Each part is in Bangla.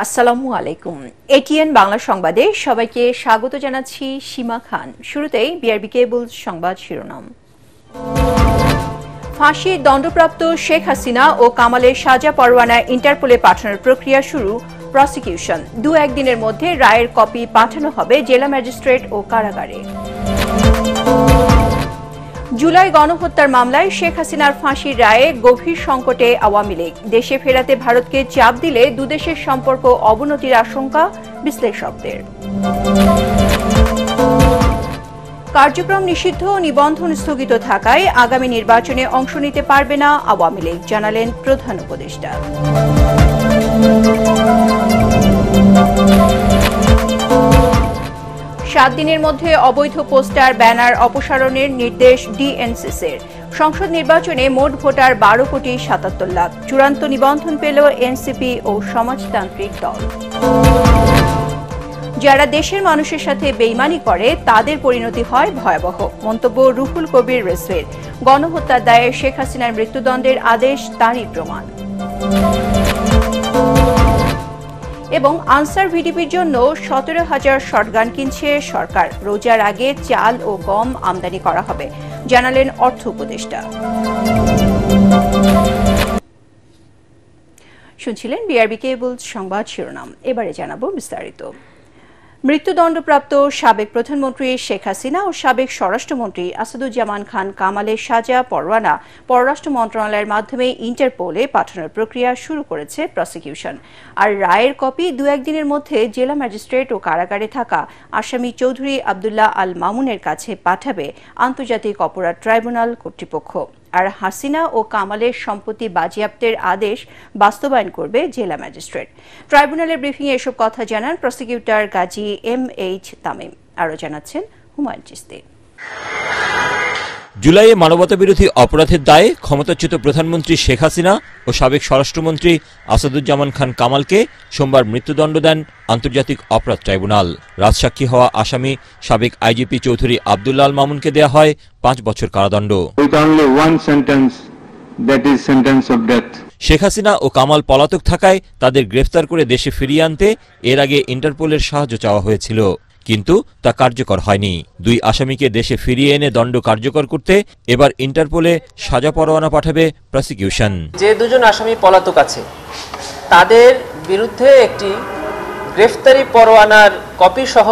আসসালামু আলাইকুম। এটিএন বাংলা সংবাদে সবাইকে স্বাগত জানাচ্ছি সীমা খান। শুরুতেই বিআরবি কেবল সংবাদ শিরোনাম। ফাঁসির দণ্ডপ্রাপ্ত শেখ হাসিনা ও কামালের সাজা পরোয়ানা ইন্টারপোলে পাঠানোর প্রক্রিয়া শুরু, প্রসিকিউশন। 2-1 দিনের মধ্যে রায়ের কপি পাঠানো হবে জেলা ম্যাজিস্ট্রেট ও কারাগারে। জুলাই গণহত্যার মামলায় শেখ হাসিনার ফাঁসির রায়ে গভীর সংকটে আওয়ামী লীগ। দেশে ফেরাতে ভারতকে চাপ দিলে দুদেশের সম্পর্ক অবনতির আশঙ্কা বিশ্লেষকদের। কার্যক্রম নিষিদ্ধ, নিবন্ধন স্থগিত থাকায় আগামী নির্বাচনে অংশ নিতে পারবে না আওয়ামী লীগ, জানালেন প্রধান উপদেষ্টা। 7 দিনের মধ্যে অবৈধ পোস্টার, ব্যানার অপসারণের নির্দেশ ডিএনসিসির। সংসদ নির্বাচনে মোট ভোটার 12,77,00,000 লাখ। চূড়ান্ত নিবন্ধন পেল এনসিপি ও সমাজতান্ত্রিক দল। যারা দেশের মানুষের সাথে বেইমানি করে তাদের পরিণতি হয় ভয়াবহ, মন্তব্য রুহুল কবির রেজভীর। গণহত্যার দায়ে শেখ হাসিনার মৃত্যুদণ্ডের আদেশ তারই প্রমাণ। এবং আনসার ভিডিপির জন্য 17,000 শটগান কিনছে সরকার। রোজার আগে চাল ও গম আমদানি করা হবে, জানালেন অর্থ উপদেষ্টা। শুনছিলেন বিআরবি কেবল সংবাদ শিরোনাম। এবারে জানাবো বিস্তারিত। মৃত্যুদণ্ডপ্রাপ্ত সাবেক প্রধানমন্ত্রী শেখ হাসিনা ও সাবেক স্বরাষ্ট্রমন্ত্রী আসাদুজ্জামান খান কামালের সাজা পরোয়ানা পররাষ্ট্র মন্ত্রণালয়ের মাধ্যমে ইন্টারপোলে পাঠানোর প্রক্রিয়া শুরু করেছে প্রসিকিউশন। আর রায়ের কপি 2-1 দিনের মধ্যে জেলা ম্যাজিস্ট্রেট ও কারাগারে থাকা আসামি চৌধুরী আবদুল্লাহ আল মামুনের কাছে পাঠাবে আন্তর্জাতিক অপরাধ ট্রাইব্যুনাল কর্তৃপক্ষ। আর হাসিনা ও কামালের সম্পত্তি বাজেয়াপ্তের আদেশ বাস্তবায়ন করবে জেলা ম্যাজিস্ট্রেট। ট্রাইব্যুনালের ব্রিফিংয়ে এসব কথা জানান প্রসিকিউটর গাজী MH তামিম। আরও জানাচ্ছেন হুমায়ুন চিস্তি। জুলাইয়ে মানবতাবিরোধী অপরাধের দায়ে ক্ষমতাচ্যুত প্রধানমন্ত্রী শেখ হাসিনা ও সাবেক স্বরাষ্ট্রমন্ত্রী আসাদুজ্জামান খান কামালকে সোমবার মৃত্যুদণ্ড দেন আন্তর্জাতিক অপরাধ ট্রাইব্যুনাল। রাজসাক্ষী হওয়া আসামি সাবেক আইজিপি চৌধুরী আবদুল্লাহ আল মামুনকে দেয়া হয় 5 বছর কারাদণ্ড। শেখ হাসিনা ও কামাল পলাতক থাকায় তাদের গ্রেফতার করে দেশে ফিরিয়ে আনতে এর আগে ইন্টারপোলের সাহায্য চাওয়া হয়েছিল, কিন্তু তা কার্যকর হয়নি। 2 আসামিকে দেশে ফিরিয়ে এনে দণ্ড কার্যকর করতে এবার ইন্টারপোলে সাজা পরোয়ানা পাঠাবে প্রসিকিউশন। যে 2 জন আসামি পলাতক আছে তাদের বিরুদ্ধে একটি গ্রেফতারি পরোয়ানার কপি সহ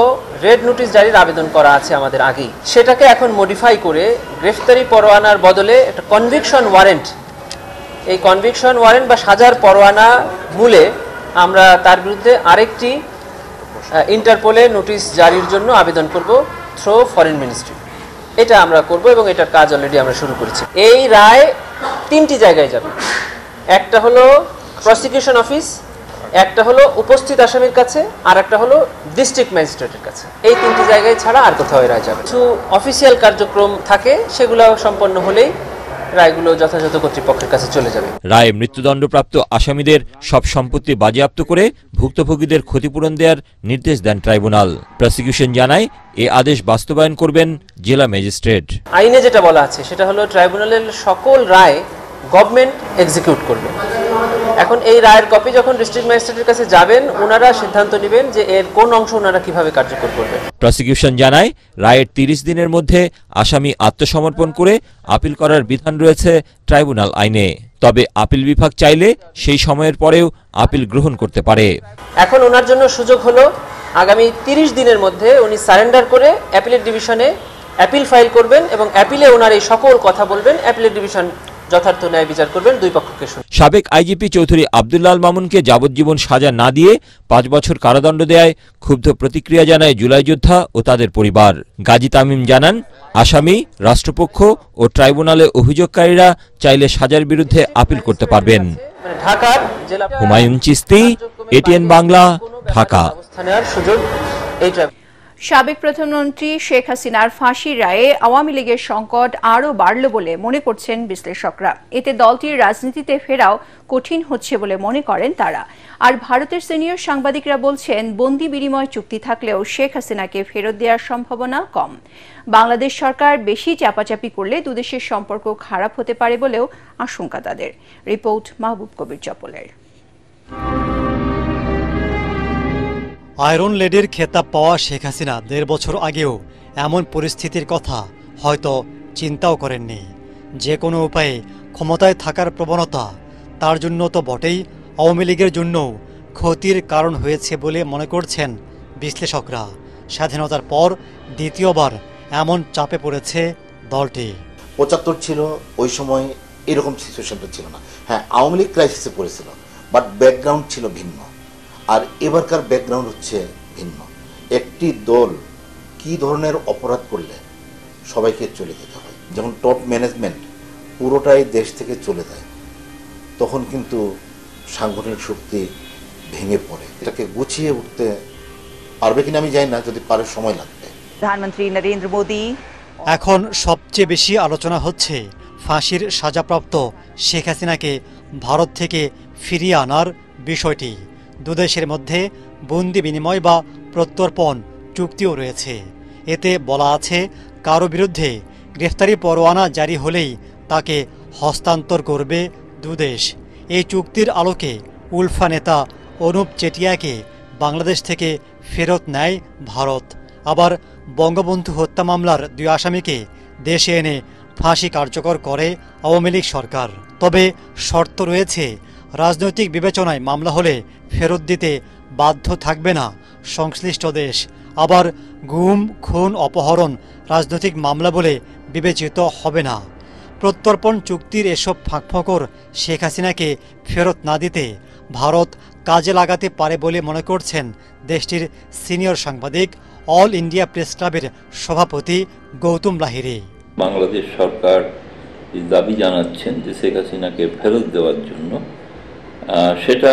রেড নোটিশ জারির আবেদন করা আছে আমাদের আগেই। সেটাকে এখন মডিফাই করে গ্রেফতারি পরোয়ানার বদলে একটা কনভিকশন ওয়ারেন্ট, এই কনভিকশন ওয়ারেন্ট বা সাজার পরোয়ানা মূলে আমরা তার বিরুদ্ধে আরেকটি ইন্টারপোলে নোটিশ জারির জন্য আবেদন করব থ্রু ফরেন মিনিস্ট্রি। এটা আমরা করব এবং এটার কাজ অলরেডি আমরা শুরু করেছি। এই রায় 3টি জায়গায় যাবে। একটা হলো প্রসিকিউশন অফিস, একটা হলো উপস্থিত আসামির কাছে, আর একটা হলো ডিস্ট্রিক্ট ম্যাজিস্ট্রেটের কাছে। এই 3টি জায়গায় ছাড়া আর কোথাও রায় যাবে। কিছু অফিসিয়াল কার্যক্রম থাকে, সেগুলো সম্পন্ন হলেই রায়গুলো যথাযথ কর্তৃপক্ষের কাছে চলে যাবে। রায়ে মৃত্যুদণ্ডপ্রাপ্ত আসামিদের সব সম্পত্তি বাজেয়াপ্ত করে ভুক্তভোগীদের ক্ষতিপূরণ দেওয়ার নির্দেশ দেন ট্রাইব্যুনাল। প্রসিকিউশন জানায় এই আদেশ বাস্তবায়ন করবেন জেলা ম্যাজিস্ট্রেট। আইনে যেটা বলা আছে সেটা হলো ট্রাইব্যুনালের সকল রায় গভর্নমেন্ট এক্সিকিউট করবে। এখন এই রায়ের কপি যখন ডিস্ট্রিক্ট ম্যাজিস্ট্রেটের কাছে যাবেন, ওনারা সিদ্ধান্ত নেবেন যে এর কোন অংশ ওনারা কিভাবে কার্যকর করবেন। প্রসিকিউশন জানায় রায়ের 30 দিনের মধ্যে আসামি আত্মসমর্পণ করে আপিল করার বিধান রয়েছে ট্রাইব্যুনাল আইনে। তবে আপিল বিভাগ চাইলে সেই সময়ের পরেও আপিল গ্রহণ করতে পারে। এখন ওনার জন্য সুযোগ হলো আগামী 30 দিনের মধ্যে উনি সারেন্ডার করে অ্যাপিলেট ডিভিশনে অ্যাপিল ফাইল করবেন এবং অ্যাপিলে ওনার এই সকল কথা বলবেন। অ্যাপিলেট ডিভিশন যথার্থ ন্যায় বিচার করবেন 2 পক্ষকে শুনে। সাবেক আইজিপি চৌধুরী আবদুল্লাহ আল মামুনকে যাবজ্জীবন সাজা না দিয়ে 5 বছর কারাদণ্ড দেয়ায় ক্ষুব্ধ প্রতিক্রিয়া জানায় জুলাই যোদ্ধা ও তাদের পরিবার। গাজী তামিম জানান, আসামি, রাষ্ট্রপক্ষ ও ট্রাইব্যুনালে অভিযোগকারীরা চাইলে সাজার বিরুদ্ধে আপিল করতে পারবেন। হুমায়ুন চিস্তি, এটিএন বাংলা, ঢাকা। সাবেক প্রধানমন্ত্রী শেখ হাসিনার ফাঁসির রায়ে আওয়ামী লীগের সংকট আরও বাড়ল বলে মনে করছেন বিশ্লেষকরা। এতে দলটির রাজনীতিতে ফেরাও কঠিন হচ্ছে বলে মনে করেন তারা। আর ভারতের সিনিয়র সাংবাদিকরা বলছেন, বন্দি বিনিময় চুক্তি থাকলেও শেখ হাসিনাকে ফেরত দেওয়ার সম্ভাবনা কম। বাংলাদেশ সরকার বেশি চাপাচাপি করলে দুদেশের সম্পর্ক খারাপ হতে পারে বলেও আশঙ্কা তাদের। রিপোর্ট মাহবুব কবির চপলের। আয়রন লেডির খেতাব পাওয়া শেখ হাসিনা ১.৫ বছর আগেও এমন পরিস্থিতির কথা হয়তো চিন্তাও করেননি। যে কোনো উপায়ে ক্ষমতায় থাকার প্রবণতা তার জন্য তো বটেই, আওয়ামী লীগের জন্যও ক্ষতির কারণ হয়েছে বলে মনে করছেন বিশ্লেষকরা। স্বাধীনতার পর দ্বিতীয়বার এমন চাপে পড়েছে দলটি। ৭৫ ছিল ওই সময়, এরকম সিচুয়েশনটা ছিল না। হ্যাঁ, আওয়ামী লীগ ক্রাইসিসে পড়েছিল, বাট ব্যাকগ্রাউন্ড ছিল ভিন্ন। আর এবারকার ব্যাকগ্রাউন্ড হচ্ছে ভিন্ন। একটি দল কি ধরনের অপরাধ করলে সবাইকে চলে যেতে হয়, যেমন টপ ম্যানেজমেন্ট পুরোটাই দেশ থেকে চলে যায়, তখন কিন্তু সাংগঠনিক শক্তি ভেঙে পড়ে। এটাকে গুছিয়ে উঠতে পারবে কিনা আমি জানি না, যদি পারে সময় লাগবে। প্রধানমন্ত্রী নরেন্দ্র মোদী। এখন সবচেয়ে বেশি আলোচনা হচ্ছে ফাঁসির সাজাপ্রাপ্ত শেখ হাসিনাকে ভারত থেকে ফিরিয়ে আনার বিষয়টি। দুদেশের মধ্যে বন্দি বিনিময় বা প্রত্যর্পণ চুক্তিও রয়েছে। এতে বলা আছে, কারো বিরুদ্ধে গ্রেফতারি পরোয়ানা জারি হলেই তাকে হস্তান্তর করবে দুদেশ। এই চুক্তির আলোকে উলফা নেতা অনুপ চেটিয়াকে বাংলাদেশ থেকে ফেরত নেয় ভারত। আবার বঙ্গবন্ধু হত্যা মামলার ২ আসামিকে দেশে এনে ফাঁসি কার্যকর করে আওয়ামী লীগ সরকার। তবে শর্ত রয়েছে, রাজনৈতিক বিবেচনায় মামলা হলে ফেরত দিতে বাধ্য থাকবে না সংশ্লিষ্ট দেশ। আবার গুম, খুন, অপহরণ রাজনৈতিক মামলা বলে বিবেচিত হবে না। প্রত্যর্পণ চুক্তির এসব ফাঁকফোকর শেখ হাসিনাকে ফেরত না দিতে ভারত কাজে লাগাতে পারে বলে মনে করছেন দেশটির সিনিয়র সাংবাদিক, অল ইন্ডিয়া প্রেস ক্লাবের সভাপতি গৌতম লাহিড়ী। বাংলাদেশ সরকার দাবি জানাচ্ছেন যে শেখ হাসিনাকে ফেরত দেওয়ার জন্য, সেটা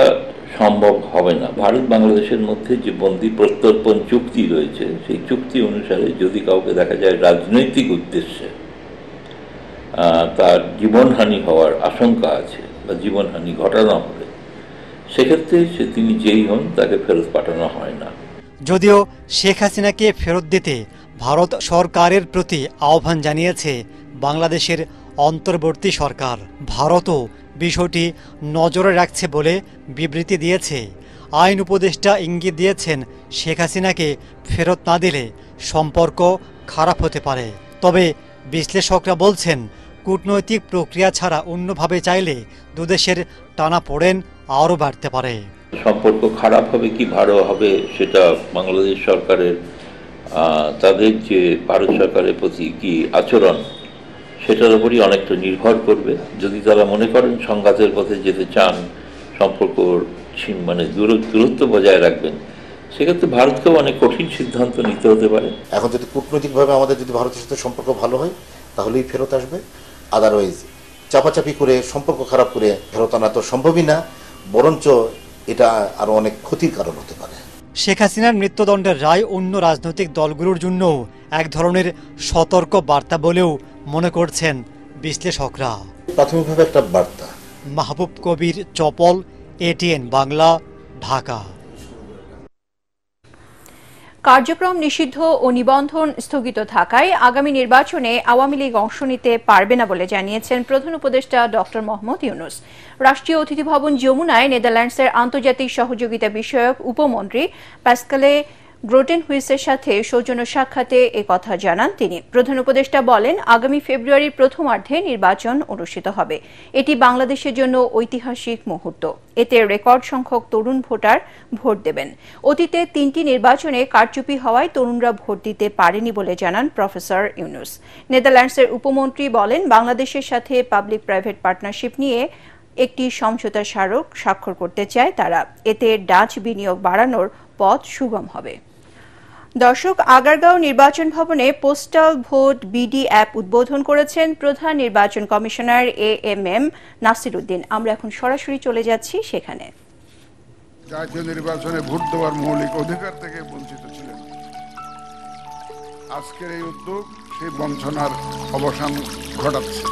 সম্ভব হবে না। ভারত বাংলাদেশের মধ্যে যে বন্দি প্রত্যর্পণ চুক্তি রয়েছে, সেই চুক্তি অনুসারে যদি কাউকে দেখা যায় রাজনৈতিক উদ্দেশ্যে তার জীবনহানি হওয়ার আশঙ্কা আছে বা জীবনহানি ঘটানো হবে, সেক্ষেত্রে তিনি যেই হন তাকে ফেরত পাঠানো হয় না। যদিও শেখ হাসিনাকে ফেরত দিতে ভারত সরকারের প্রতি আহ্বান জানিয়েছে বাংলাদেশের অন্তর্বর্তী সরকার। ভারতও বিষয়টি নজরে রাখছে বলে বিবৃতি দিয়েছে। আইন উপদেষ্টা ইঙ্গিত দিয়েছেন, শেখ হাসিনাকে ফেরত না দিলে সম্পর্ক খারাপ হতে পারে। তবে বিশ্লেষকরা বলছেন, কূটনৈতিক প্রক্রিয়া ছাড়া অন্যভাবে চাইলে দুদেশের টানাপোড়েন আরও বাড়তে পারে। সম্পর্ক খারাপ হবে কি ভালো হবে, সেটা বাংলাদেশ সরকারের তাদের যে ভারত সরকারের প্রতি কি আচরণ, সেটার উপরই অনেকটা নির্ভর করবে। যদি তারা মনে করেন সংঘাতের পথে যেতে চান, সম্পর্ক মানে দূরত্ব বজায় রাখবেন, সেক্ষেত্রে ভারতকেও অনেক কঠিন সিদ্ধান্ত নিতে হতে পারে। এখন যদি কূটনৈতিকভাবে আমাদের যদি ভারতের সাথে সম্পর্ক ভালো হয়, তাহলেই ফেরত আসবে। আদারওয়াইজ চাপাচাপি করে সম্পর্ক খারাপ করে ফেরত আনা তো সম্ভবই না, বরঞ্চ এটা আরো অনেক ক্ষতির কারণ হতে পারে। শেখ হাসিনার মৃত্যুদণ্ডের রায় অন্য রাজনৈতিক দলগুলোর জন্য এক ধরনের সতর্ক বার্তা বলেও মনে করছেন বিশ্লেষকরা। প্রাথমিকভাবে একটা বার্তা। মাহবুব কবির, চপল, এটিএন বাংলা, ঢাকা। কার্যক্রম নিষিদ্ধ ও নিবন্ধন স্থগিত থাকায় আগামী নির্বাচনে আওয়ামী লীগ অংশ নিতে পারবে না বলে জানিয়েছেন প্রধান উপদেষ্টা ডক্টর মোহাম্মদ ইউনূস। রাষ্ট্রীয় অতিথি ভবন যমুনায় নেদারল্যান্ডসের আন্তর্জাতিক সহযোগিতা বিষয়ক উপমন্ত্রী প্যাসকালে গ্রোটেনহুইসের সাথে সৌজন্য সাক্ষাতে একথা জানান তিনি। প্রধান উপদেষ্টা বলেন, আগামী ফেব্রুয়ারির প্রথমার্ধে নির্বাচন অনুষ্ঠিত হবে। এটি বাংলাদেশের জন্য ঐতিহাসিক মুহূর্ত। এতে রেকর্ড সংখ্যক তরুণ ভোটার ভোট দেবেন। অতীতে 3টি নির্বাচনে কারচুপি হওয়ায় তরুণরা ভোট দিতে পারেনি বলে জানান প্রফেসর ইউনূস। নেদারল্যান্ডসের উপমন্ত্রী বলেন, বাংলাদেশের সাথে পাবলিক প্রাইভেট পার্টনারশিপ নিয়ে একটি সমঝোতা স্মারক স্বাক্ষর করতে চায় তারা। এতে ডাচ বিনিয়োগ বাড়ানোর পথ সুগম হবে। দর্শক, আগারগাঁও নির্বাচন ভবনে পোস্টাল ভোট বিডি অ্যাপ উদ্বোধন করেছেন প্রধান নির্বাচন কমিশনার AMM নাসির উদ্দিন। আমরা এখন সরাসরি চলে যাচ্ছি সেখানে। জাতীয় নির্বাচনে ভোট দেওয়ার মৌলিক অধিকার থেকে বঞ্চিত ছিলেন। আজকের এই উদ্যোগ সেই বঞ্চনার অবসান ঘটাচ্ছে।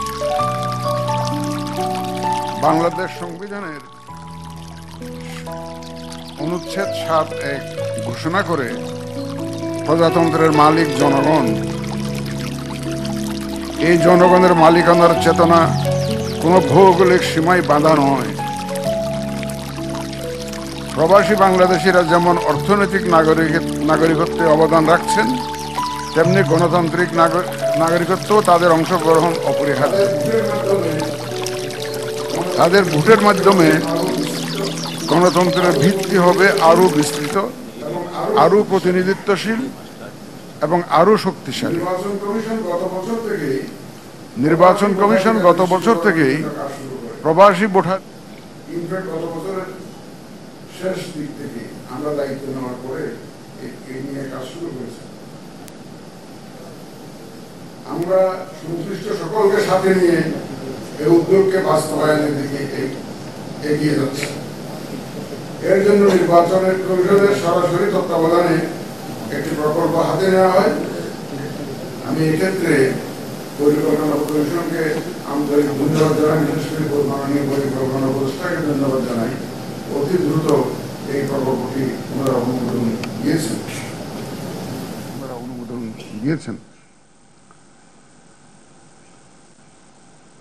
বাংলাদেশ সংবিধানের অনুচ্ছেদ 7(1) ঘোষণা করে প্রজাতন্ত্রের মালিক জনগণ। এই জনগণের মালিকানার চেতনা কোনো ভৌগোলিক সীমায় বাঁধা নয়। প্রবাসী বাংলাদেশিরা যেমন অর্থনৈতিক নাগরিকত্বে অবদান রাখছেন, তেমনি গণতান্ত্রিক নাগরিকত্ব তাদের অংশগ্রহণ অপরিহার্য। তাদের ভোটের মাধ্যমে গণতন্ত্রের ভিত্তি হবে আরও বিস্তৃত, আরও প্রতিনিধিত্বশীল এবং আরও শক্তিশালী। নির্বাচন কমিশন গত বছর থেকেই প্রবাসী ভোটার শেষ দিক থেকে আমরা দায়িত্ব নেওয়ার পরে এই নিয়ে কাজ শুরু করেছি। আমরা সংশ্লিষ্ট সকলকে সাথে নিয়ে এই উদ্যোগকে বাস্তবায়নের দিকে এগিয়ে যাচ্ছি। এর জন্য নির্বাচনের কমিশনের সরাসরি তত্ত্বাবধানে একটি প্রকল্প হাতে নেওয়া হয়। আমি এক্ষেত্রে পরিকল্পনা কমিশনকে আন্তরিক ধন্যবাদ জানাই, বিশেষ করে মাননীয় পরিকল্পনা উপদেষ্টাকে ধন্যবাদ জানাই। অতি দ্রুত এই প্রকল্পটি ওনারা অনুমোদন দিয়েছেন।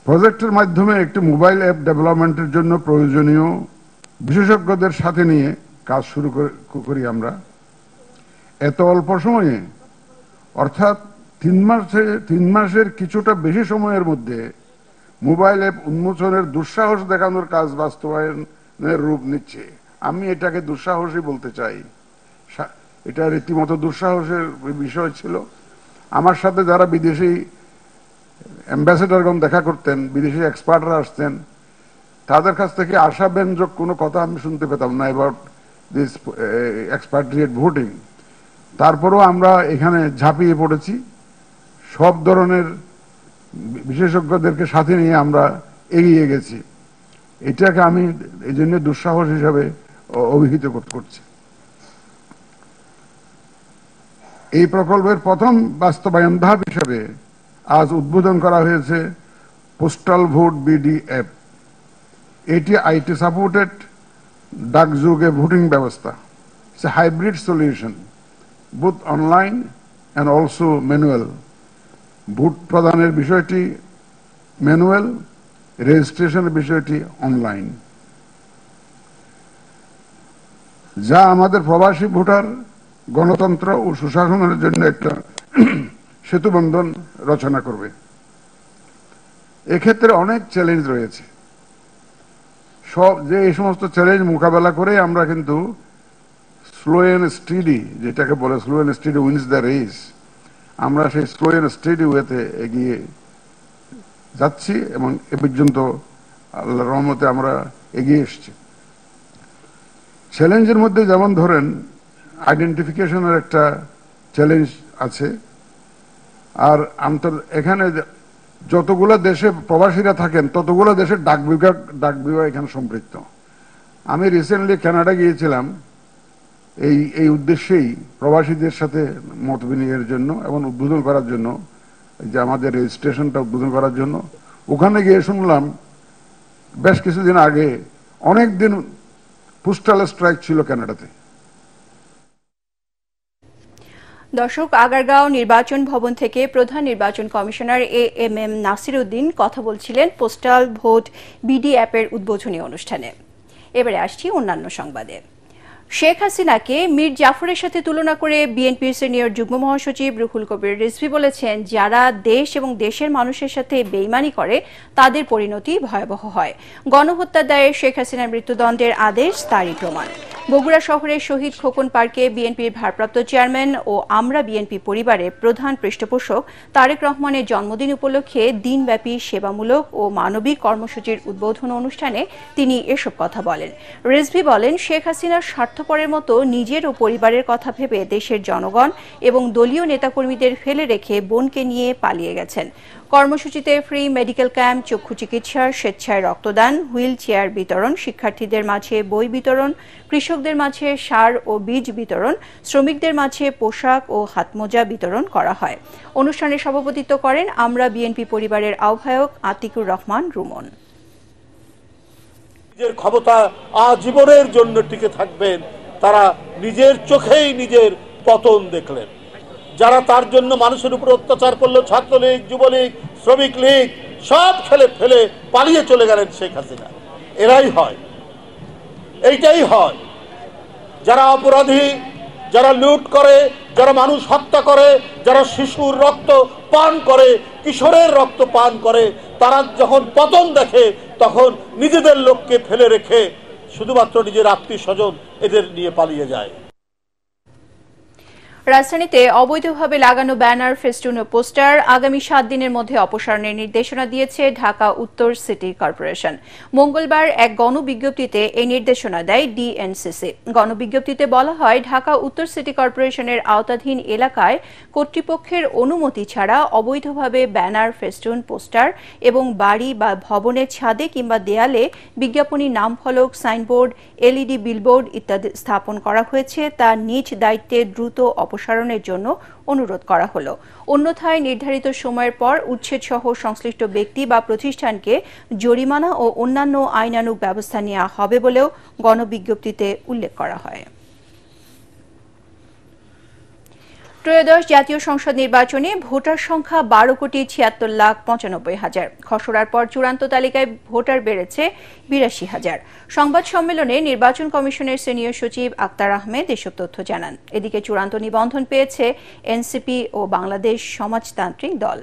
প্রজেক্টের মাধ্যমে একটি মোবাইল অ্যাপ ডেভেলপমেন্টের জন্য প্রয়োজনীয় বিশেষজ্ঞদের সাথে নিয়ে কাজ শুরু করি আমরা। এত অল্প সময়ে, অর্থাৎ 3 মাসের কিছুটা বেশি সময়ের মধ্যে মোবাইল অ্যাপ উন্মোচনের দুঃসাহস দেখানোর কাজ বাস্তবায়নের রূপ নিচ্ছে। আমি এটাকে দুঃসাহসই বলতে চাই। এটা রীতিমতো দুঃসাহসের বিষয় ছিল। আমার সাথে যারা বিদেশি অ্যাম্বাসেডারগণ দেখা করতেন, বিদেশি এক্সপার্টরা আসতেন, তাদের কাছ থেকে আশাব্যঞ্জক কোনো কথা আমি শুনতে পেতাম না অ্যাবাউট দিস এক্সপাট্রিয়েট ভোটিং। তারপরেও আমরা এখানে ঝাঁপিয়ে পড়েছি। সব ধরনের বিশেষজ্ঞদেরকে সাথে নিয়ে আমরা এগিয়ে গেছি। এটাকে আমি এই জন্য দুঃসাহস হিসাবে অভিহিত করছি। এই প্রকল্পের প্রথম বাস্তবায়ন ধাপ হিসাবে আজ উদ্বোধন করা হয়েছে পোস্টাল ভোট বিডি অ্যাপ। এটি আইটি সাপোর্টেড ডাকযোগে ভোটিং ব্যবস্থা। It's a hybrid solution, both online and also manual. Vote প্রদানের বিষয়টি ম্যানুয়াল, রেজিস্ট্রেশনের বিষয়টি অনলাইন, যা আমাদের প্রবাসী ভোটার গণতন্ত্র ও সুশাসনের জন্য একটা সেতুবন্ধন রচনা করবে। এক্ষেত্রে অনেক চ্যালেঞ্জ রয়েছে। এই সমস্ত চ্যালেঞ্জ মোকাবেলা করে আমরা কিন্তু স্লো অ্যান্ড স্টেডি, যেটাকে বলে slow and steady wins the race, আমরা সেই স্লো অ্যান্ড স্টেডি ওয়েতে এগিয়ে যাচ্ছি এবং এ পর্যন্ত আল্লাহর রহমতে আমরা এগিয়ে এসেছি। চ্যালেঞ্জের মধ্যে যেমন ধরেন আইডেন্টিফিকেশনের একটা চ্যালেঞ্জ আছে। আর এখানে যতগুলো দেশে প্রবাসীরা থাকেন ততগুলো দেশের ডাক বিভাগ এখানে সম্পৃক্ত। আমি রিসেন্টলি কানাডা গিয়েছিলাম এই উদ্দেশ্যেই, প্রবাসীদের সাথে মত বিনিময়ের জন্য এবং উদ্বোধন করার জন্য, যে আমাদের রেজিস্ট্রেশনটা উদ্বোধন করার জন্য। ওখানে গিয়ে শুনলাম বেশ কিছুদিন আগে অনেক দিন পোস্টাল স্ট্রাইক ছিল কানাডাতে। দর্শক, আগারগাঁও নির্বাচন ভবন থেকে প্রধান নির্বাচন কমিশনার AMM নাসির উদ্দিন কথা বলছিলেন পোস্টাল ভোট বিডি অ্যাপের উদ্বোধনী অনুষ্ঠানে। এবারে আসছি অন্যান্য সংবাদে। শেখ হাসিনাকে মীর জাফরের সাথে তুলনা করে বিএনপির সিনিয়র যুগ্ম মহাসচিব রুহুল কবির রিজভী বলেছেন, যারা দেশ এবং দেশের মানুষের সাথে বেইমানি করে তাদের পরিণতি ভয়াবহ হয়। গণহত্যার দায়ে শেখ হাসিনার মৃত্যুদণ্ডের আদেশ তারই প্রমাণ। বগুড়া শহরের শহীদ খোকন পার্কে বিএনপির ভারপ্রাপ্ত চেয়ারম্যান ও আমরা বিএনপি পরিবারের প্রধান পৃষ্ঠপোষক তারেক রহমানের জন্মদিন উপলক্ষে দিনব্যাপী সেবামূলক ও মানবিক কর্মসূচির উদ্বোধন অনুষ্ঠানে তিনি এসব কথা বলেন। রিজভী বলেন, শেখ হাসিনার স্বার্থপরের মতো নিজের ও পরিবারের কথা ভেবে দেশের জনগণ এবং দলীয় নেতাকর্মীদের ফেলে রেখে বোনকে নিয়ে পালিয়ে গেছেন। কর্মসূচিতে ফ্রি মেডিকেল ক্যাম্প, চক্ষু চিকিৎসা, স্বেচ্ছায় রক্তদান, হুইল চেয়ার বিতরণ, শিক্ষার্থীদের মাঝে বই বিতরণ, কৃষকদের মাঝে সার ও বীজ বিতরণ, শ্রমিকদের মাঝে পোশাক ও হাতমোজা বিতরণ করা হয়। অনুষ্ঠানে সভাপতিত্ব করেন আমরা বিএনপি পরিবারের আহ্বায়ক আতিকুর রহমান রুমন। নিজের ক্ষমতা আজীবনের জন্য টিকে থাকবেন, তারা নিজের চোখেই নিজের পতন দেখলেন। যারা তার জন্য মানুষের উপর অত্যাচার করলো, ছাত্রলীগ, যুবলীগ, শ্রমিক লীগ, সব ফেলে পালিয়ে চলে গেলেন শেখ হাসিনা। এরাই হয়, এইটাই হয়। যারা অপরাধী, যারা লুট করে, যারা মানুষ হত্যা করে, যারা শিশুর রক্ত পান করে, কিশোরের রক্ত পান করে, তারা যখন পতন দেখে তখন নিজেদের লোককে ফেলে রেখে শুধুমাত্র নিজের আত্মীয় স্বজন এদের নিয়ে পালিয়ে যায়। রাজধানীতে অবৈধভাবে লাগানো ব্যানার, ফেস্টুন ও পোস্টার আগামী 7 দিনের মধ্যে অপসারণের নির্দেশনা দিয়েছে ঢাকা উত্তর সিটি কর্পোরেশন। মঙ্গলবার এক গণবিজ্ঞপ্তিতে এই নির্দেশনা দেয় ডিএনসিসি। গণবিজ্ঞপ্তিতে বলা হয়, ঢাকা উত্তর সিটি কর্পোরেশনের আওতাধীন এলাকায় কর্তৃপক্ষের অনুমতি ছাড়া অবৈধভাবে ব্যানার, ফেস্টুন, পোস্টার এবং বাড়ি বা ভবনের ছাদে কিংবা দেয়ালে বিজ্ঞাপনী নামফলক, সাইনবোর্ড, এলইডি বিলবোর্ড ইত্যাদি স্থাপন করা হয়েছে তা নিজ দায়িত্বে দ্রুত অপসারণের জন্য অনুরোধ করা হলো। অন্যথায় নির্ধারিত সময়ের পর উচ্ছেদ সহ সংশ্লিষ্ট ব্যক্তি বা প্রতিষ্ঠানকে জরিমানা ও অন্যান্য আইনানুগ ব্যবস্থা নেওয়া হবে বলেও গণবিজ্ঞপ্তিতে উল্লেখ করা হয়। ত্রয়োদশ জাতীয় সংসদ নির্বাচনে ভোটার সংখ্যা 12,76,95,000। খসড়ার পর চূড়ান্ত তালিকায় ভোটার বেড়েছে 82,000। সংবাদ সম্মেলনে নির্বাচন কমিশনের সিনিয়র সচিব আক্তার আহমেদ এসব তথ্য জানান। এদিকে চূড়ান্ত নিবন্ধন পেয়েছে এনসিপি ও বাংলাদেশ সমাজতান্ত্রিক দল।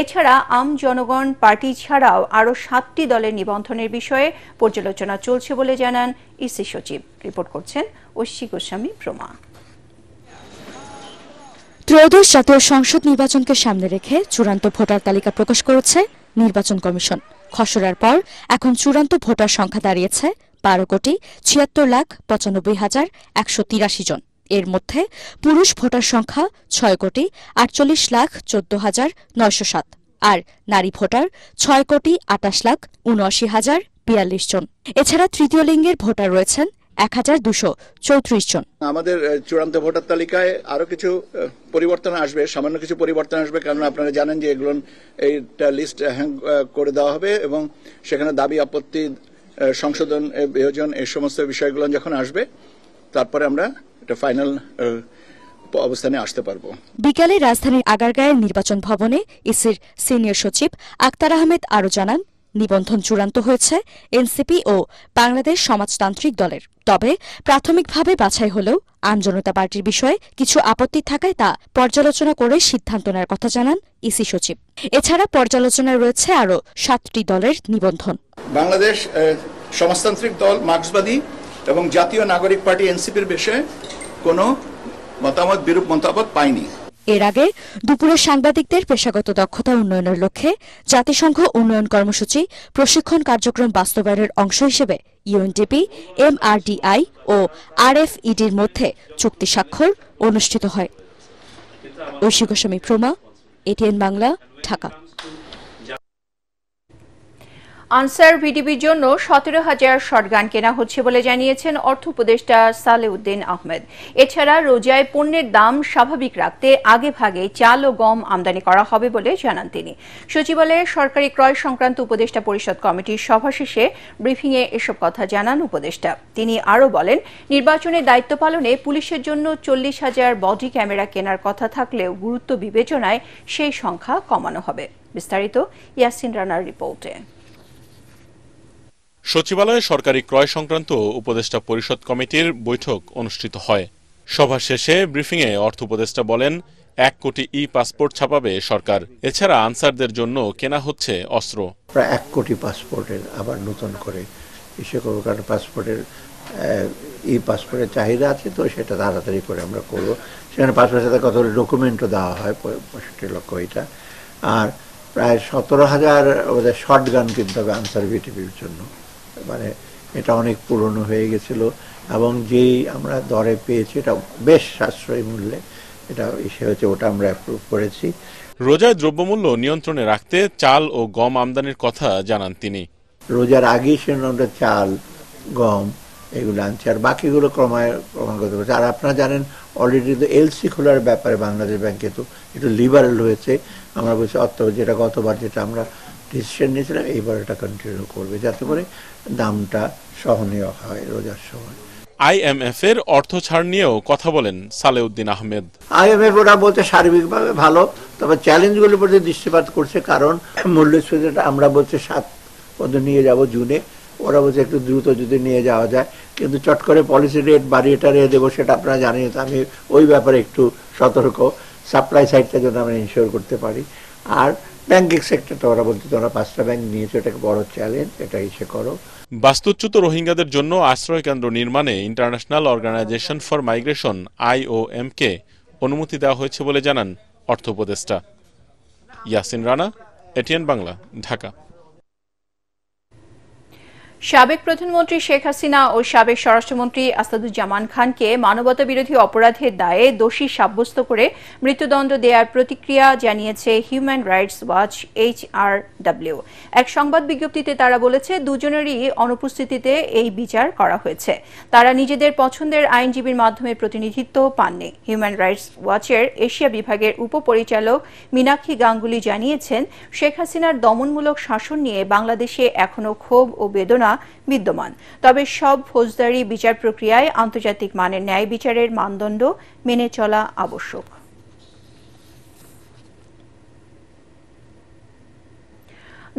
এছাড়া আম জনগণ পার্টি ছাড়াও আরও 7টি দলের নিবন্ধনের বিষয়ে পর্যালোচনা চলছে বলে জানান ইসি সচিব। রিপোর্ট করছেন ঐশী গোস্বামী প্রমা। ত্রয়োদশ জাতীয় সংসদ নির্বাচনকে সামনে রেখে চূড়ান্ত ভোটার তালিকা প্রকাশ করেছে নির্বাচন কমিশন। খসড়ার পর এখন চূড়ান্ত ভোটার সংখ্যা দাঁড়িয়েছে 12,76,95,183 জন। এর মধ্যে পুরুষ ভোটার সংখ্যা 6,48,14,907 আর নারী ভোটার 6,28,79,042 জন। এছাড়া তৃতীয় লিঙ্গের ভোটার রয়েছেন 1,234 জন। আমাদের চূড়ান্ত ভোটার তালিকায় আরো কিছু পরিবর্তন আসবে, সামান্য কিছু পরিবর্তন আসবে, কারণ আপনারা জানেন যে এগুলো এইটা লিস্ট হ্যাং করে দেওয়া হবে এবং সেখানে দাবি, আপত্তি, সংশোধন, বিয়োজন এই সমস্ত বিষয়গুলো যখন আসবে তারপরে আমরা এটা ফাইনাল অবস্থানে আসতে পারবো। বিকালে রাজধানীর আগারগাঁয়ের নির্বাচন ভবনে ইসির সিনিয়র সচিব আক্তার আহমেদ আরও জানান, নিবন্ধন চূড়ান্ত হয়েছে এনসিপি ও বাংলাদেশ সমাজতান্ত্রিক দলের। তবে প্রাথমিকভাবে বাছাই হলেও আম জনতা পার্টির বিষয়ে কিছু আপত্তি থাকায় তা পর্যালোচনা করে সিদ্ধান্ত নেওয়ার কথা জানান ইসি সচিব। এছাড়া পর্যালোচনায় রয়েছে আরও 7টি দলের নিবন্ধন। বাংলাদেশ সমাজতান্ত্রিক দল, মার্ক্সবাদী এবং জাতীয় নাগরিক পার্টি এনসিপির বিষয়ে কোনো মতামত, বিরূপ মতামত পায়নি। এর আগে দুপুরে সাংবাদিকদের পেশাগত দক্ষতা উন্নয়নের লক্ষ্যে জাতিসংঘ উন্নয়ন কর্মসূচি প্রশিক্ষণ কার্যক্রম বাস্তবায়নের অংশ হিসেবে ইউএনডিপি, এমআরডিআই ও আরএফইডির মধ্যে চুক্তি স্বাক্ষর অনুষ্ঠিত হয়। ঐশী গোস্বামী প্রমা, এটিএন বাংলা, ঢাকা। আনসার ভিডিপির জন্য 17,000 শটগান কেনা হচ্ছে বলে জানিয়েছেন অর্থ উপদেষ্টা সালেউদ্দিন আহমেদ। এছাড়া রোজায় পণ্যের দাম স্বাভাবিক রাখতে আগেভাগে চাল ও গম আমদানি করা হবে বলে জানান তিনি। সচিবালয়ে সরকারি ক্রয় সংক্রান্ত উপদেষ্টা পরিষদ কমিটির সভা শেষে ব্রিফিংয়ে এসব কথা জানান উপদেষ্টা। তিনি আরও বলেন, নির্বাচনের দায়িত্ব পালনে পুলিশের জন্য 40,000 বডি ক্যামেরা কেনার কথা থাকলেও গুরুত্ব বিবেচনায় সেই সংখ্যা কমানো হবে। বিস্তারিত ইয়াসিন রানার রিপোর্টে। সচিবালয়ে সরকারি ক্রয় সংক্রান্ত উপদেষ্টা পরিষদ কমিটির বৈঠক অনুষ্ঠিত হয়। সভা শেষে ব্রিফিংয়ে অর্থ উপদেষ্টা বলেন, 1 কোটি ই পাসপোর্ট ছাপাবে সরকার। এছাড়া আনসারদের জন্য কেনা হচ্ছে অস্ত্র। প্রায় 1 কোটি পাসপোর্টের আবার নতুন করে ইস্যু করবো, কারণ পাসপোর্টের ই পাসপোর্টের চাহিদা আছে, তো সেটা তাড়াতাড়ি করে আমরা করবো। সেখানে পাসপোর্টের সাথে কত ডকুমেন্টও দেওয়া হয়, 65 লক্ষ এটা। আর প্রায় 17,000 ওদের শর্টগান কিনতে হবে আনসার ভিটিপির জন্য। মানে এটা অনেক পুরনো হয়ে গেছিল এবং যেই আমরা দরে পেয়েছি এটা বেশ সাশ্রয়ী মূল্যে এটা এসে হচ্ছে, ওটা আমরা অ্যাপ্রুভ করেছি। রোজায় দ্রব্যমূল্য নিয়ন্ত্রণে রাখতে চাল ও গম আমদানির কথা জানান তিনি। রোজার আগেই সে আমরা চাল, গম এগুলো আনছি, আর বাকিগুলো ক্রমাগত করছে। আর আপনারা জানেন অলরেডি তো এলসি খোলার ব্যাপারে বাংলাদেশ ব্যাংকে তো একটু লিবারেল হয়েছে। আমরা বলছি যেটা গতবার যেটা আমরা ডিসিশন নিয়েছিলাম, এইবার এটা কন্টিনিউ করবে যাতে করে দামটা সহনীয় হয় রোজার সময়। আইএমএফ এর অর্থ ছাড় নিয়েও কথা বলেন সালেউদ্দিন আহমেদ। আইএমএফ ওরা বলতে সার্বিকভাবে ভালো, তবে চ্যালেঞ্জগুলোর প্রতি দৃষ্টিপাত করছে, কারণ মূল্যস্ফীতিটা আমরা বলছি 7 নিয়ে যাব জুনে, ওরা বলছে একটু দ্রুত যদি নিয়ে যাওয়া যায়, কিন্তু চট করে পলিসি রেট বাড়িয়ে দেবো সেটা আপনারা জানেন। তো আমি ওই ব্যাপারে একটু সতর্ক, সাপ্লাই সাইডটা যেন আমরা ইনশিওর করতে পারি। আর ব্যাংকিং সেক্টরটা ওরা বলতে তোমরা 5টা ব্যাংক নিয়েছো, এটাকে বড় চ্যালেঞ্জ, এটা ইসে করো। বাস্তুচ্যুত রোহিঙ্গাদের জন্য আশ্রয় কেন্দ্র নির্মাণে international organization for migration IOM কে অনুমতি দেওয়া হয়েছে বলে জানান অর্থ উপদেষ্টা। ইয়াসিন রানা, এটিএন বাংলা, ঢাকা। সাবেক প্রধানমন্ত্রী শেখ হাসিনা ও সাবেক স্বরাষ্ট্রমন্ত্রী আসাদুজ্জামান খানকে মানবতা বিরোধী অপরাধের দায়ে দোষী সাব্যস্ত করে মৃত্যুদণ্ড দেওয়ার প্রতিক্রিয়া জানিয়েছে হিউম্যান রাইটস ওয়াচ HRW। এক সংবাদ বিজ্ঞপ্তিতে তারা বলেছে, দুজনেরই অনুপস্থিতিতে এই বিচার করা হয়েছে। তারা নিজেদের পছন্দের আইনজীবীর মাধ্যমে প্রতিনিধিত্ব পাননি। হিউম্যান রাইটস ওয়াচের এশিয়া বিভাগের উপপরিচালক মীনাক্ষী গাঙ্গুলি জানিয়েছেন, শেখ হাসিনার দমনমূলক শাসন নিয়ে বাংলাদেশে এখনো ক্ষোভ ও বেদনা বিদ্যমান। তবে সব ফৌজদারি বিচার প্রক্রিয়ায় আন্তর্জাতিক মানের ন্যায় বিচারের মানদণ্ড মেনে চলা আবশ্যক।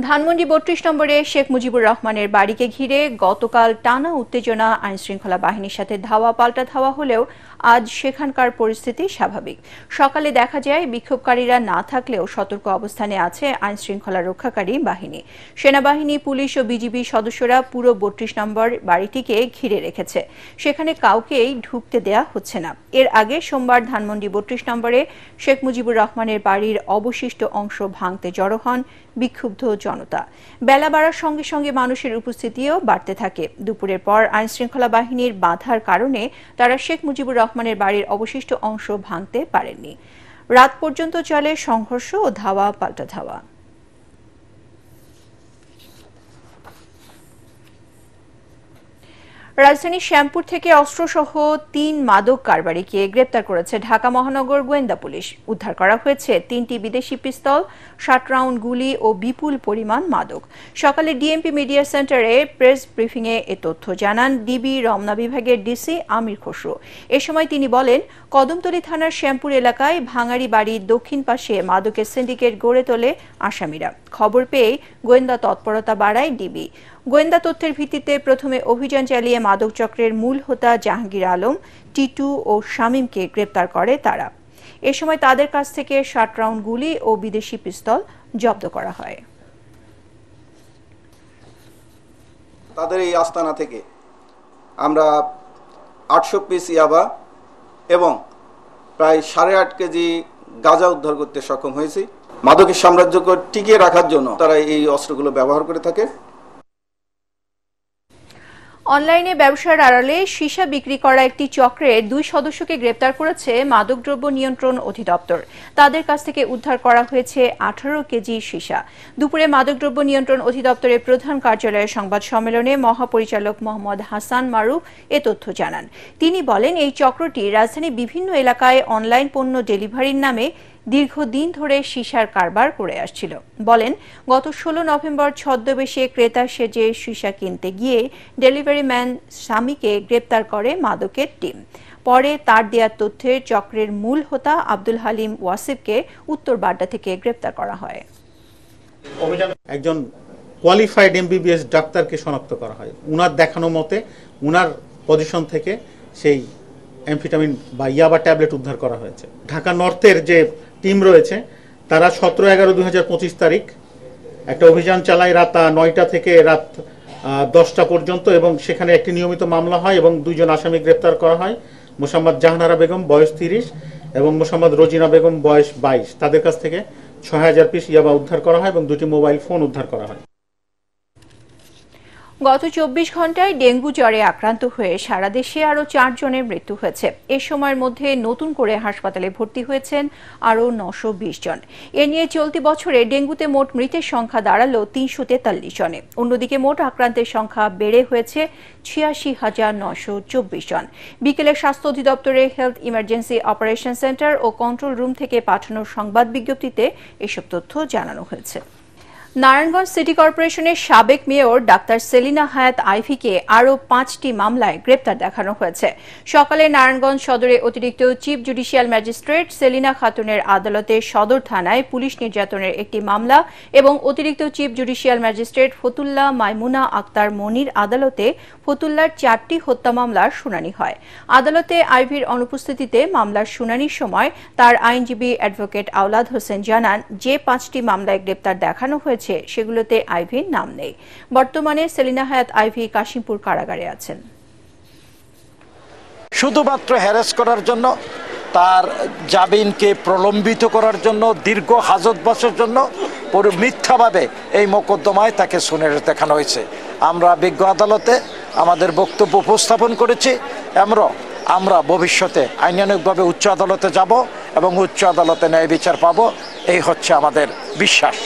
ধানমন্ডি ৩২ নম্বরে শেখ মুজিবুর রহমানের বাড়িকে ঘিরে গতকাল টানা উত্তেজনা, আইনশৃঙ্খলা বাহিনীর সাথে ধাওয়া পাল্টা ধাওয়া হলেও আজ সেখানকার পরিস্থিতি স্বাভাবিক। সকালে দেখা যায় বিক্ষোভকারীরা না থাকলেও সতর্ক অবস্থানে আছে আইনশৃঙ্খলা রক্ষাকারী বাহিনী। সেনাবাহিনী, পুলিশ ও বিজিবি সদস্যরা পুরো ৩২ নম্বর বাড়িটিকে ঘিরে রেখেছে। সেখানে কাউকেই ঢুকতে দেয়া হচ্ছে না। এর আগে সোমবার ধানমন্ডি ৩২ নম্বরে শেখ মুজিবুর রহমানের বাড়ির অবশিষ্ট অংশ ভাঙতে জড়ো হন বিক্ষুব্ধ জনতা। বেলা বাড়ার সঙ্গে সঙ্গে মানুষের উপস্থিতিও বাড়তে থাকে। দুপুরের পর আইনশৃঙ্খলা বাহিনীর বাধার কারণে তারা শেখ মুজিবুর রহমানের বাড়ির অবশিষ্ট অংশ ভাঙতে পারেননি। রাত পর্যন্ত চলে সংঘর্ষ ও ধাওয়া পাল্টা ধাওয়া। রাজধানীর শ্যামপুর থেকে অস্ত্রসহ ৩ মাদক কারবারিকে গ্রেপ্তার করেছে ঢাকা মহানগর গোয়েন্দা পুলিশ। উদ্ধার করা হয়েছে ৩টি বিদেশি পিস্তল, ৬০ রাউন্ড গুলি ও বিপুল পরিমাণ মাদক। সকালে ডিএমপি মিডিয়া সেন্টারে প্রেস ব্রিফিংয়ে এ তথ্য জানান ডিবি রমনা বিভাগের ডিসি আমির খসরু। এ সময় তিনি বলেন, কদমতলী থানার শ্যামপুর এলাকায় ভাঙাড়ি বাড়ির দক্ষিণ পাশে মাদকের সিন্ডিকেট গড়ে তোলে আসামিরা। খবর পেয়ে গোয়েন্দা তৎপরতা বাড়ায় ডিবি। গোয়েন্দা তথ্যের ভিত্তিতে প্রথমে অভিযান চালিয়ে মাদক চক্রের মূল হোতা জাহাঙ্গীর আলম, টিটু ও শামীমকে গ্রেপ্তার করে তারা। এ সময় তাদের কাছ থেকে ৬০ রাউন্ড গুলি ও বিদেশি পিস্তল জব্দ করা হয়। তাদের এই আস্তানা থেকে আমরা ৮০০ পিস ইয়াবা এবং প্রায় ৮.৫ কেজি গাঁজা উদ্ধার করতে সক্ষম হয়েছি। মাদকের সাম্রাজ্যকে টিকিয়ে রাখার জন্য তারা এই অস্ত্রগুলো ব্যবহার করে থাকে। অনলাইনে ব্যবসার আড়ালে সীসা বিক্রি করা একটি চক্রের ২ সদস্যকে গ্রেপ্তার করেছে মাদকদ্রব্য নিয়ন্ত্রণ অধিদপ্তর। তাদের কাছ থেকে উদ্ধার করা হয়েছে ১৮ কেজি সীসা। দুপুরে মাদকদ্রব্য নিয়ন্ত্রণ অধিদপ্তরের প্রধান কার্যালয়ের সংবাদ সম্মেলনে মহাপরিচালক মোহাম্মদ হাসান মারুফ এ তথ্য জানান। তিনি বলেন, এই চক্রটি রাজধানীর বিভিন্ন এলাকায় অনলাইন পণ্য ডেলিভারির নামে দীর্ঘদিন ধরে সীসার কারবার করে আসছিল। বলেন, গত ১৬ নভেম্বর ছদ্মবেশে ক্রেতা সেজে সীসা কিনতে গিয়ে ডেলিভারি ম্যান স্বামীকে গ্রেপ্তার করে মাদকের টিম। পরে তার দেয়া তথ্যের চক্রের মূল হোতা আব্দুল হালিম ওয়াসিফকে উত্তর বাড্ডা থেকে গ্রেপ্তার করা হয়। একজন কোয়ালিফাইড MBBS ডাক্তারকে শনাক্ত করা হয়। উনার দেখানো মতে উনার পজিশন থেকে সেই অ্যামফেটামিন বা ইয়াবা ট্যাবলেট উদ্ধার করা হয়েছে। ঢাকা নর্থের যে টিম রয়েছে তারা 17/11/2025 তারিখ একটা অভিযান চালায় রাত 9টা থেকে রাত 10টা পর্যন্ত, এবং সেখানে একটি নিয়মিত মামলা হয় এবং 2 জন আসামি গ্রেপ্তার করা হয়। মোসাম্মদ জাহানারা বেগম বয়স 30 এবং মোসাম্মদ রোজিনা বেগম বয়স 22। তাদের কাছ থেকে 6000 পিস ইয়াবা উদ্ধার করা হয় এবং 2টি মোবাইল ফোন উদ্ধার করা হয়। গত 24 ঘন্টায় ডেঙ্গু জ্বরে আক্রান্ত হয়ে সারা দেশে আরও 4 জনের মৃত্যু হয়েছে। এ সময়ের মধ্যে নতুন করে হাসপাতালে ভর্তি হয়েছেন আরও 920 জন। এ নিয়ে চলতি বছরে ডেঙ্গুতে মোট মৃতের সংখ্যা দাঁড়ালো 343 জনে। অন্যদিকে মোট আক্রান্তের সংখ্যা বেড়ে হয়েছে 86,924 জন। বিকেলে স্বাস্থ্য অধিদপ্তরের হেলথ ইমার্জেন্সি অপারেশন সেন্টার ও কন্ট্রোল রুম থেকে পাঠানো সংবাদ বিজ্ঞপ্তিতে এসব তথ্য জানানো হয়েছে। নারায়ণগঞ্জ সিটি কর্পোরেশনের সাবেক মেয়র ডাক্তার সেলিনা হায়াত আইভিকে আরও 5টি মামলায় গ্রেপ্তার দেখানো হয়েছে। সকালে নারায়ণগঞ্জ সদরে অতিরিক্ত চিফ জুডিশিয়াল ম্যাজিস্ট্রেট সেলিনা খাতুনের আদালতে সদর থানায় পুলিশ নির্যাতনের একটি মামলা এবং অতিরিক্ত চিফ জুডিশিয়াল ম্যাজিস্ট্রেট ফতুল্লাহ মাইমুনা আক্তার মনির আদালতে ফতুল্লার 4টি হত্যা মামলার শুনানি হয়। আদালতে আইভির অনুপস্থিতিতে মামলার শুনানির সময় তার আইনজীবী অ্যাডভোকেট আওলাদ হোসেন জানান, যে 5টি মামলায় গ্রেপ্তার দেখানো হয়েছে সেগুলোতে আইভির নাম নেই। বর্তমানে সেলিনা হায়াত আইভি কাশিমপুর কারাগারে আছেন। শুধুমাত্র হ্যারাস করার জন্য, তার জামিনকে প্রলম্বিত করার জন্য, দীর্ঘ হাজতবাসের জন্য মিথ্যাভাবে এই মোকদ্দমায় তাকে শুনানি দেখানো হয়েছে। আমরা বিজ্ঞ আদালতে আমাদের বক্তব্য উপস্থাপন করেছি। আমরা ভবিষ্যতে আইনানুগভাবে উচ্চ আদালতে যাব এবং উচ্চ আদালতে ন্যায় বিচার পাব, এই হচ্ছে আমাদের বিশ্বাস।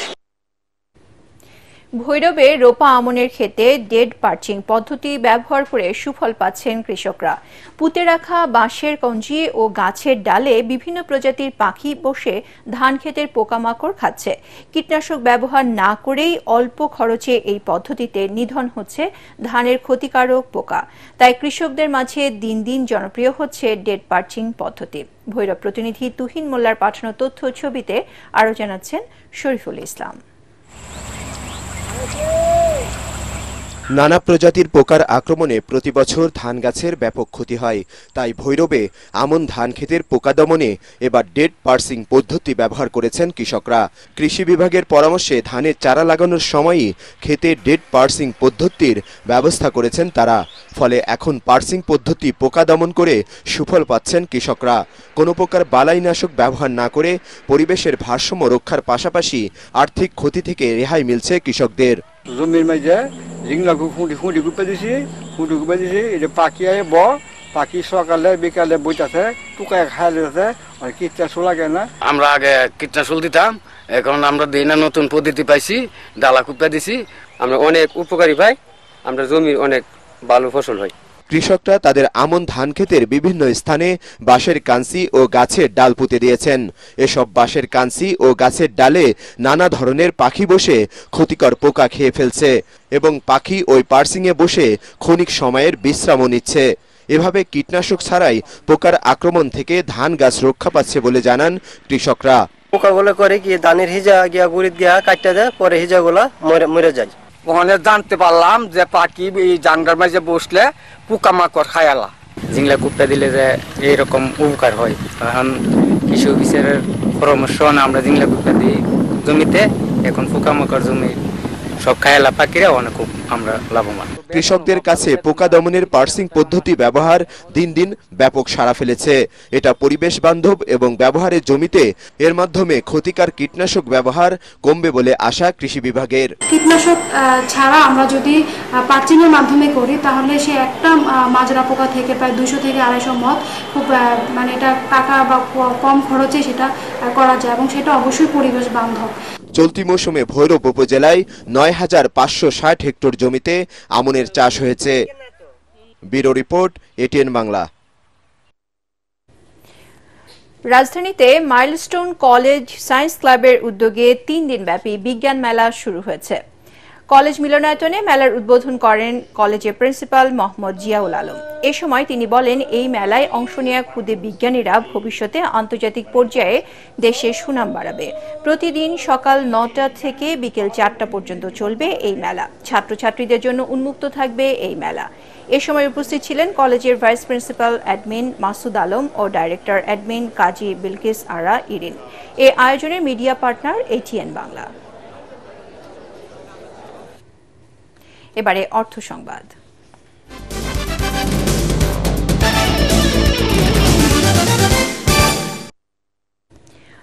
ভৈরবে রোপা আমনের ক্ষেতে ডেড পার্চিং পদ্ধতি ব্যবহার করে সুফল পাচ্ছেন কৃষকরা। পুঁতে রাখা বাঁশের কঞ্জি ও গাছের ডালে বিভিন্ন প্রজাতির পাখি বসে ধান ক্ষেতের পোকামাকড় খাচ্ছে। কীটনাশক ব্যবহার না করেই অল্প খরচে এই পদ্ধতিতে নিধন হচ্ছে ধানের ক্ষতিকারক পোকা। তাই কৃষকদের মাঝে দিন দিন জনপ্রিয় হচ্ছে ডেড পার্চিং পদ্ধতি। ভৈরব প্রতিনিধি তুহিন মোল্লার পাঠানো তথ্য ছবিতে আরও জানাচ্ছেন শরীফুল ইসলাম। নানা প্রজাতির পোকার আক্রমণে প্রতি বছর ধান গাছের ব্যাপক ক্ষতি হয়। তাই ভৈরবে আমন ধান ক্ষেতের পোকা দমনে এবার ডেড পার্সিং পদ্ধতি ব্যবহার করেছেন কৃষকরা। কৃষি বিভাগের পরামর্শে ধানের চারা লাগানোর সময়ই ক্ষেতে ডেড পার্সিং পদ্ধতির ব্যবস্থা করেছেন তারা। ফলে এখন পার্সিং পদ্ধতি পোকা দমন করে সুফল পাচ্ছেন কৃষকরা। কোনো প্রকার বালাইনাশক ব্যবহার না করে পরিবেশের ভারসাম্য রক্ষার পাশাপাশি আর্থিক ক্ষতি থেকে রেহাই মিলছে কৃষকদের। জমির মাঝে রিংলাকে খুঁটি গুপে দিছি, এটা পাখি আয় পাখি সকালে বিকালে বইতাছে, টুকায় খাই লেছে, আর কীটনাশক লাগে না। আমরা আগে কীটনাশক দিতাম, এখন আমরা দিই না, নতুন পদ্ধতি পাইছি, ডালা কুপে দিছি, আমরা অনেক উপকারী পাই, আমরা জমির অনেক ভালো ফসল হয়। কৃষকরা তাদের আমন ধান ক্ষেতের বিভিন্ন স্থানে বাঁশের কাঞ্চি ও গাছের ডাল পুঁতে দিয়েছেন। এসব বাঁশের কাঞ্চি ও গাছের ডালে নানা ধরনের পাখি বসে ক্ষতিকর পোকা খেয়ে ফেলছে এবং পাখি ওই পার্সিংয়ে বসে ক্ষণিক সময়ের বিশ্রামও নিচ্ছে। এভাবে কীটনাশক ছাড়াই পোকার আক্রমণ থেকে ধান গাছ রক্ষা পাচ্ছে বলে জানান কৃষকরা। পোকাগুলো করে কি ধানের হিজা গিয়া গুড়িত গিয়া কাটতে দেয়, পরে হিজাগুলা মরে যায়। ওখানে জানতে পারলাম যে পাখি এই জানগার মাঝে বসলে পোকামাকড় খায়ালা, জিংলা কুপটা দিলে যে এইরকম উপকার হয়। এখন কৃষি অফিসের পরামর্শ আমরা জিংলা কুপটা দিই জমিতে, এখন পোকামাকড় জমি সব খায়ালা পাখিরা অনেক আমরা লাভবান। কৃষকদের কাছে পোকা দমনের পার্সিং পদ্ধতি ব্যবহার দিন দিন ব্যাপক সাড়া ফেলেছে। এটা পরিবেশ বান্ধব এবং ব্যবহারের জমিতে এর মাধ্যমে ক্ষতিকর কীটনাশক ব্যবহার কমবে বলে আশা কৃষি বিভাগের। কীটনাশক ছাড়া আমরা যদি পার্চিং এর মাধ্যমে করি তাহলে সে একটা মাজরা পোকা থেকে প্রায় 200 থেকে 250 মত খুব মানে এটা টাকা বা কম খরচে সেটা করা যায় এবং সেটা অবশ্যই পরিবেশ বান্ধব। চলতি মৌসুমে ভৈরব উপজেলায় 9560 হেক্টর জমিতে আমনের চাষ হয়েছে। Bureau report, ATN Bangla. রাজধানীতে মাইলস্টোন কলেজ সায়েন্স ক্লাবের উদ্যোগে 3 দিনব্যাপী বিজ্ঞান মেলা শুরু হয়েছে। কলেজ মিলনায়তনে মেলার উদ্বোধন করেন কলেজের প্রিন্সিপাল মোহাম্মদ জিয়াউল আলম। এ সময় তিনি বলেন, এই মেলায় অংশ নেওয়া ক্ষুদে বিজ্ঞানীরা ভবিষ্যতে আন্তর্জাতিক পর্যায়ে দেশের সুনাম বাড়াবে। প্রতিদিন সকাল 9টা থেকে বিকেল 4টা পর্যন্ত চলবে এই মেলা। ছাত্রছাত্রীদের জন্য উন্মুক্ত থাকবে এই মেলা। এ সময় উপস্থিত ছিলেন কলেজের vice principal admin Masud Alam ও ডাইরেক্টর অ্যাডমিন কাজী বিলকিস আরা ইরিন। এ আয়োজনের মিডিয়া পার্টনার এটিএন বাংলা। এবারে অর্থ সংবাদ।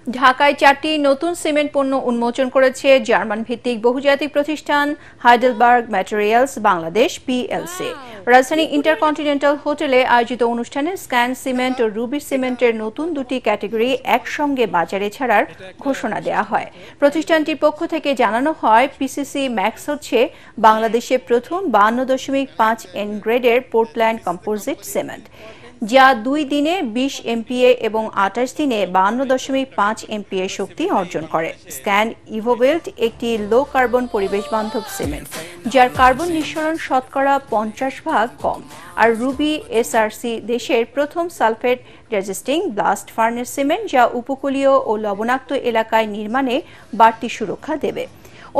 ঢাকায় 4টি নতুন সিমেন্ট পণ্য উন্মোচন করেছে জার্মান ভিত্তিক বহুজাতিক প্রতিষ্ঠান হাইডেলবার্গ ম্যাটেরিয়ালস বাংলাদেশ পিএলসি। রাজধানী ইন্টারকন্টিনেন্টাল হোটেলে আয়োজিত অনুষ্ঠানে স্ক্যান সিমেন্ট ও রুবি সিমেন্টের নতুন 2টি ক্যাটাগরি একসঙ্গে বাজারে ছাড়ার ঘোষণা দেওয়া হয়। প্রতিষ্ঠানটির পক্ষ থেকে জানানো হয়, পিসিসি ম্যাক্স হচ্ছে বাংলাদেশে প্রথম 52.5 এন গ্রেডের পোর্টল্যান্ড কম্পোজিট সিমেন্ট। যা 2 দিনে 20 MPa এবং 28 দিনে 52.5 MPa শক্তি অর্জন করে। স্ক্যান ইভোবেল্ট একটি লো কার্বন পরিবেশ বান্ধব সিমেন্ট, যার কার্বন নিঃসরণ শতকরা 50% কম। আর রুবি SRC দেশের প্রথম sulphate resisting blast furnace cement, যা উপকূলীয় ও লবণাক্ত এলাকায় নির্মাণে বাড়তি সুরক্ষা দেবে।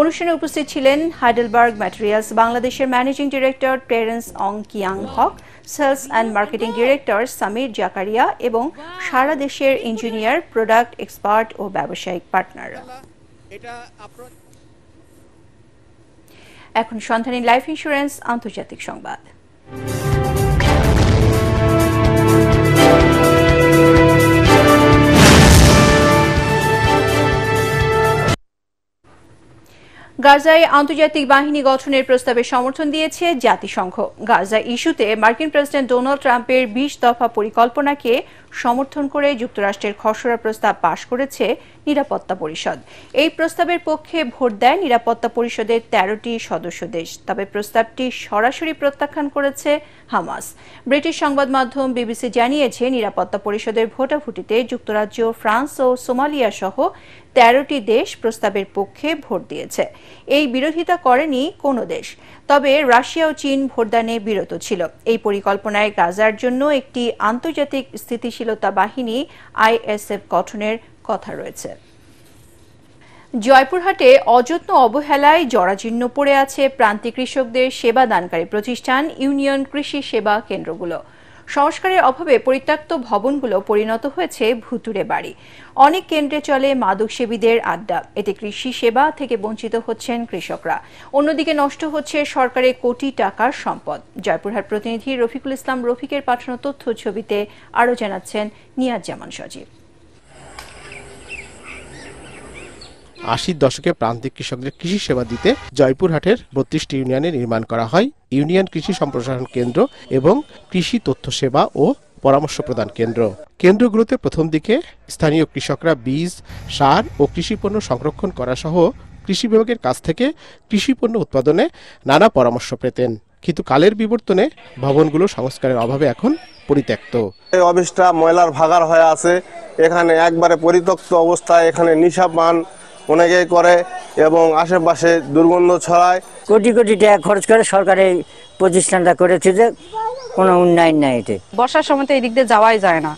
অনুষ্ঠানে উপস্থিত ছিলেন হাইডেলবার্গ ম্যাটেরিয়ালস বাংলাদেশের managing director Terence Ong Kiang Hock, sales and marketing director Samir Zakaria এবং সারা দেশের ইঞ্জিনিয়ার, প্রোডাক্ট এক্সপার্ট ও ব্যবসায়িক পার্টনাররা। এখন সন্ধানী লাইফ ইন্স্যুরেন্স আন্তর্জাতিক সংবাদ। গাজায় আন্তর্জাতিক বাহিনী গঠনের প্রস্তাবে সমর্থন দিয়েছে জাতিসংঘ। গাজা ইস্যুতে মার্কিন প্রেসিডেন্ট ডোনাল্ড ট্রাম্পের 20 দফা পরিকল্পনাকে সমর্থন করে যুক্তরাষ্ট্রের খসড়া প্রস্তাব পাশ করেছে নিরাপত্তা পরিষদ। এই প্রস্তাবের পক্ষে ভোট দেয় নিরাপত্তা পরিষদের 13টি সদস্য দেশ, তবে প্রস্তাবটি সরাসরি প্রত্যাখ্যান করেছে হামাস। ব্রিটিশ সংবাদ মাধ্যম বিবিসি জানিয়েছে, নিরাপত্তা পরিষদের ভোটাভুটিতে যুক্তরাজ্য, ফ্রান্স ও সোমালিয়া সহ 13টি দেশ প্রস্তাবের পক্ষে ভোট দিয়েছে। এই বিরোধিতা করেনি কোনো দেশ, তবে রাশিয়া ও চীন ভোটদানে বিরত ছিল। এই পরিকল্পনায় গাজার জন্য একটি আন্তর্জাতিক স্থিতিশীলতা বাহিনী ISF গঠনের কথা রয়েছে। জয়পুরহাটে অযত্ন অবহেলায় জরাজীর্ণ পড়ে আছে প্রান্তিক কৃষকদের সেবা দানকারী প্রতিষ্ঠান ইউনিয়ন কৃষি সেবা কেন্দ্রগুলো। সংস্কারের অভাবে পরিত্যক্ত ভবনগুলো পরিণত হয়েছে ভুতুড়ে বাড়ি। অনেক কেন্দ্রে চলে মাদকসেবীদের আড্ডা, এতে কৃষি সেবা থেকে বঞ্চিত হচ্ছেন কৃষকরা। অন্যদিকে নষ্ট হচ্ছে সরকারের কোটি টাকার সম্পদ। জয়পুরহাট প্রতিনিধি রফিকুল ইসলাম রফিকের পাঠানো তথ্য ছবিতে আরও জানাচ্ছেন নিয়াজ জামান সজীব। 80 দশকে প্রান্তিক কৃষকদের কৃষি সেবা দিতে জয়পুরহাটের 32টি ইউনিয়নে নির্মাণ করা হয় ইউনিয়ন কৃষি সম্প্রসারণ কেন্দ্র এবং কৃষি তথ্য সেবা ও পরামর্শ প্রদান কেন্দ্র। কেন্দ্রগুলোতে প্রথম দিকে স্থানীয় কৃষকরা বীজ, সার ও কৃষি পণ্য সংরক্ষণ করা সহ কৃষি বিভাগের কাছ থেকে কৃষি পণ্য উৎপাদনে নানা পরামর্শ পেতেন, কিন্তু কালের বিবর্তনে ভবনগুলো সংস্কারের অভাবে এখন পরিত্যক্ত। এই অফিসটা ময়লার ভাগার হয়ে আছে, এখানে একবারে পরিত্যক্ত অবস্থায়, এখানে নিশা পান অনেকেই করে এবং আশেপাশে দুর্গন্ধ ছড়ায়। কোটি কোটি টাকা খরচ করে সরকারি প্রতিষ্ঠানটা করেছে, যে কোনো উন্নয়ন নাই। এতে বর্ষার সময় তো এই দিক দিয়ে যাওয়াই যায় না,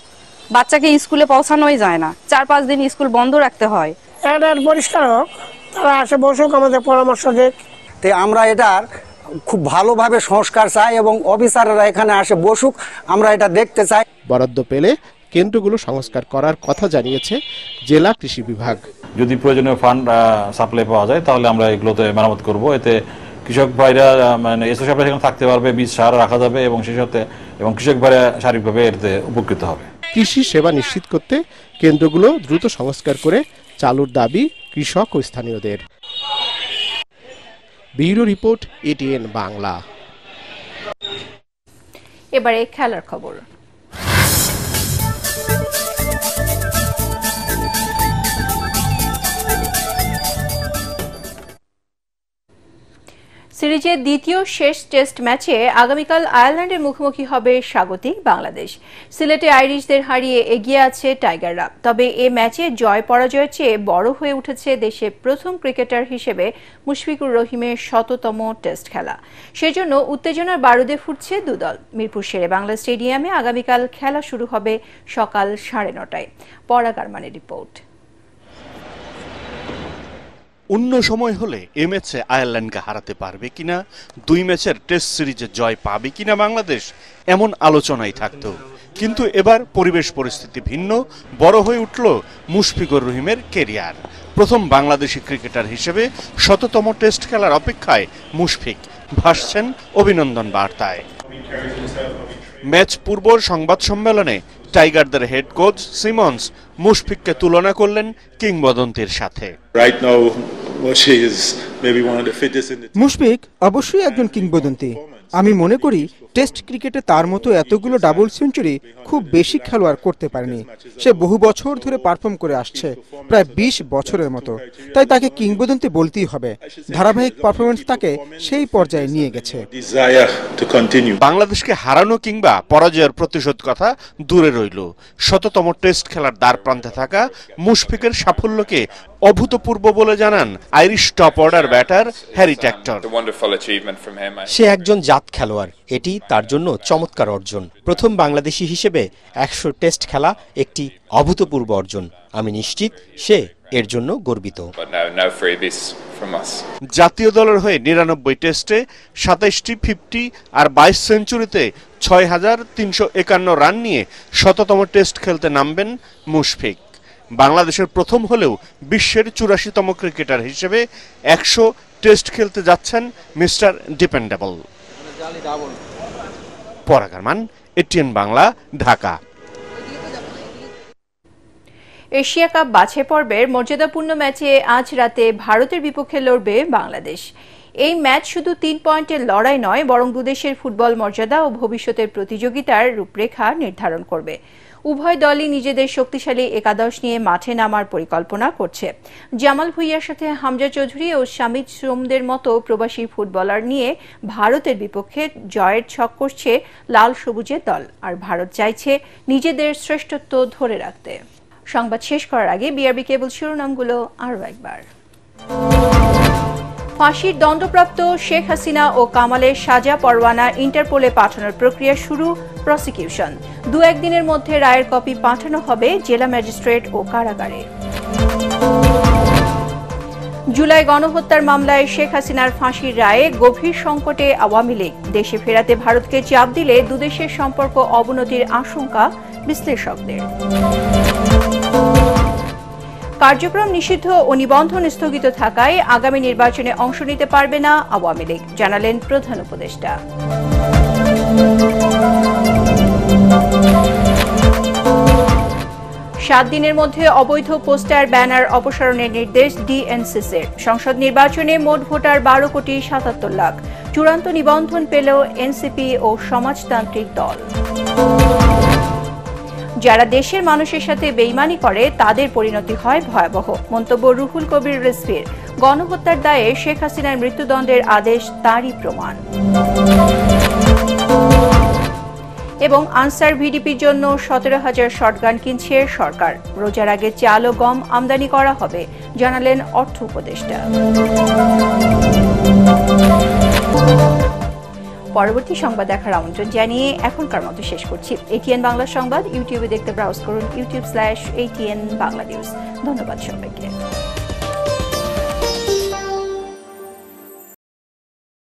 বাচ্চাকে স্কুলে পৌঁছানোই যায় না, 4-5 দিন স্কুল বন্ধ রাখতে হয়। এটার পরিষ্কার হোক, তারা আসে বসুক, আমাদের পরামর্শ দেখ। তো আমরা এটার খুব ভালোভাবে সংস্কার চাই এবং অফিসাররা এখানে আসে বসুক, আমরা এটা দেখতে চাই। বরাদ্দ পেলে কেন্দ্রগুলো সংস্কার করার কথা জানিয়েছে জেলা কৃষি বিভাগ। যদি প্রয়োজনীয় ফান্ড সাপ্লাই পাওয়া যায় তাহলে আমরা এগুলোতে মেরামত করব, এতে কৃষক ভাইরা মানে এসব এখানে থাকতে পারবে, বীজ সার রাখা যাবে এবং সেই সাথে এবং কৃষক ভাইরা শারীরিকভাবে এতে উপকৃত হবে। কৃষি সেবা নিশ্চিত করতে কেন্দ্রগুলো দ্রুত সংস্কার করে চালুর দাবি কৃষক ও স্থানীয়দের। Bureau report, ATN Bangla. এবারে খেলার খবর। সিরিজের দ্বিতীয় শেষ টেস্ট ম্যাচে আগামীকাল আয়ারল্যান্ডের মুখোমুখি হবে স্বাগতিক বাংলাদেশ। সিলেটে আইরিশদের হারিয়ে এগিয়ে আছে টাইগাররা, তবে এ ম্যাচে জয় পরাজয়ের চেয়ে বড় হয়ে উঠেছে দেশের প্রথম ক্রিকেটার হিসেবে মুশফিকুর রহিমের 100তম টেস্ট খেলা। সেজন্য উত্তেজনার বারুদে ফুটছে দুদল। মিরপুর শেরে বাংলা স্টেডিয়ামে আগামীকাল খেলা শুরু হবে সকাল 9:30টায়। পরাগ আরমানের রিপোর্ট। অন্য সময় হলে এ ম্যাচে আয়ারল্যান্ডকে হারাতে পারবে কিনা, 2 ম্যাচের টেস্ট সিরিজে জয় পাবে কিনা বাংলাদেশ, এমন আলোচনাই থাকত। কিন্তু এবার পরিবেশ পরিস্থিতি ভিন্ন। বড় হয়ে উঠল মুশফিকুর রহিমের কেরিয়ার। প্রথম বাংলাদেশি ক্রিকেটার হিসেবে 100তম টেস্ট খেলার অপেক্ষায় মুশফিক ভাসছেন অভিনন্দন বার্তায়। ম্যাচ পূর্ব সংবাদ সম্মেলনে টাইগারদের হেড কোচ সিমন্স মুশফিককে তুলনা করলেন কিংবদন্তির সাথে। মুশফিক অবশ্যই একজন কিংবদন্তি। আমি মনে করি টেস্ট ক্রিকেটে তার মতো এতগুলো ডাবল সেঞ্চুরি খুব বেশি খেলোয়াড় করতে পারেনি। সে বহু বছর ধরে পারফর্ম করে আসছে, প্রায় 20 বছরের মতো। তাই তাকে কিংবদন্তি বলতেই হবে। ধারাবাহিক পারফরমেন্স তাকে সেই পর্যায়ে নিয়ে গেছে। বাংলাদেশকে হারানো কিংবা পরাজয়ের প্রতিশোধ কথা দূরে রইল, শততম টেস্ট খেলার দ্বার প্রান্তে থাকা মুশফিকের সাফল্যকে অভূতপূর্ব বলে জানান Irish top order batter Harry Tector. সে একজন জাত খেলোয়াড়, এটি তার জন্য চমৎকার অর্জন। প্রথম বাংলাদেশি হিসেবে 100 টেস্ট খেলা একটি অভূতপূর্ব অর্জন। আমি নিশ্চিত সে এর জন্য গর্বিত। জাতীয় দলের হয়ে 99 টেস্টে 27টি 50 আর 22 সেঞ্চুরিতে 6,351 রান নিয়ে শততম টেস্ট খেলতে নামবেন মুশফিক। বাংলাদেশের প্রথম হলেও বিশ্বের 84তম ক্রিকেটার হিসেবে 100 টেস্ট খেলতে যাচ্ছেন মিস্টার ডিপেন্ডেবল। পরাগ Arman, ATN Bangla, Dhaka. Asia cup বাছাই পর্বের মর্যাদাপূর্ণ ম্যাচে আজ রাতে ভারতের বিপক্ষে লড়বে বাংলাদেশ। এই ম্যাচ শুধু 3 পয়েন্টের লড়াই নয়, বরং দুদেশের ফুটবল মর্যাদা ও ভবিষ্যতের প্রতিযোগিতার রূপরেখা নির্ধারণ করবে। উভয় দলই নিজেদের শক্তিশালী একাদশ নিয়ে মাঠে নামার পরিকল্পনা করছে। জামাল ভুঁইয়ার সাথে হামজা চৌধুরী ও শামিদ সোমদের মতো প্রবাসী ফুটবলার নিয়ে ভারতের বিপক্ষে জয়ের ছক করছে লাল সবুজের দল, আর ভারত চাইছে নিজেদের শ্রেষ্ঠত্ব ধরে রাখতে। সংবাদ শেষ করার আগে বিআরবি কেবল শিরোনামগুলো আরও একবার। ফাঁসির দণ্ডপ্রাপ্ত শেখ হাসিনা ও কামালের সাজা পরোয়ানা ইন্টারপোলে পাঠানোর প্রক্রিয়া শুরু, প্রসিকিউশন। 2-1 দিনের মধ্যে রায়ের কপি পাঠানো হবে জেলা ম্যাজিস্ট্রেট ও কারাগারে। জুলাই গণহত্যার মামলায় শেখ হাসিনার ফাঁসির রায়ে গভীর সংকটে আওয়ামী লীগ। দেশে ফেরাতে ভারতকে চাপ দিলে দুদেশের সম্পর্ক অবনতির আশঙ্কা বিশ্লেষকদের। কার্যক্রম নিষিদ্ধ ও নিবন্ধন স্থগিত থাকায় আগামী নির্বাচনে অংশ নিতে পারবে না আওয়ামী লীগ, জানালেন প্রধান উপদেষ্টা। 7 দিনের মধ্যে অবৈধ পোস্টার ব্যানার অপসারণের নির্দেশ ডিএনসিসির। সংসদ নির্বাচনে মোট ভোটার 12,77,00,000। চূড়ান্ত নিবন্ধন পেল এনসিপি ও সমাজতান্ত্রিক দল। যারা দেশের মানুষের সাথে বেইমানি করে তাদের পরিণতি হয় ভয়াবহ, মন্তব্য রুহুল কবির রিজভীর। গণহত্যার দায়ে শেখ হাসিনার মৃত্যুদণ্ডের আদেশ তারই প্রমাণ। এবং আনসার ভিডিপির জন্য 17,000 শটগান কিনছে সরকার। রোজার আগে চাল ও গম আমদানি করা হবে, জানালেন অর্থ উপদেষ্টা। পরবর্তী সংবাদ দেখার আমন্ত্রণ জানিয়ে এখনকার মতো শেষ করছি। এটিএন বাংলা সংবাদ ইউটিউবে দেখতে ব্রাউজ করুন youtube/ATN Bangla News। ধন্যবাদ সবাইকে।